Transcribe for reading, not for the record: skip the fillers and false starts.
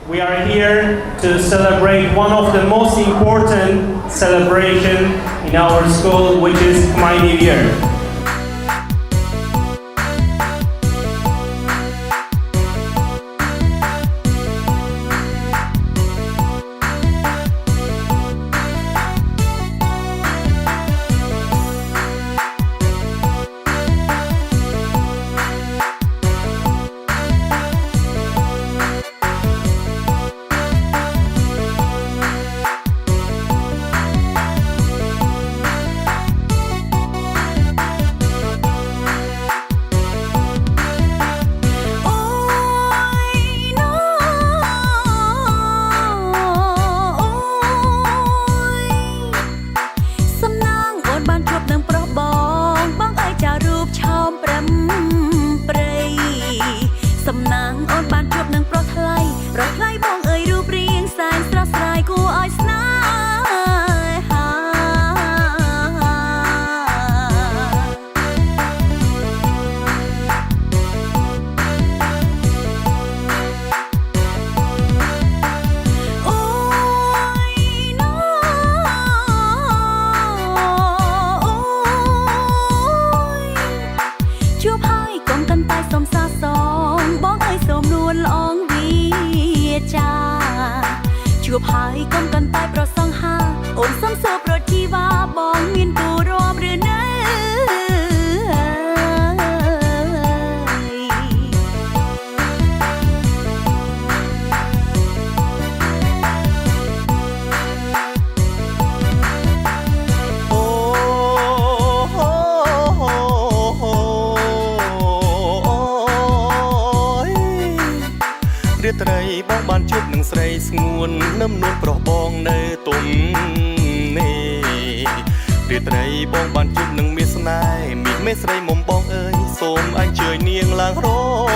We are here to celebrate one of the most important celebration in our school, which is Khmer New Year.ជួបហើយកំកាន់តែប្រសងហាអូនសំសួរប្រជីវ៉ាបងមានគូរាប់ឬនៅរាត្រីបងបានជួបនឹងស្រីស្ងួននឹមនួនប្រុសបងនៅទុំនេះរាត្រីបងបានជួបនឹងមាសស្នេហ៍មាសមេស្រីមុំបងអើយសូមអញ្ជើញនាងឡើងរក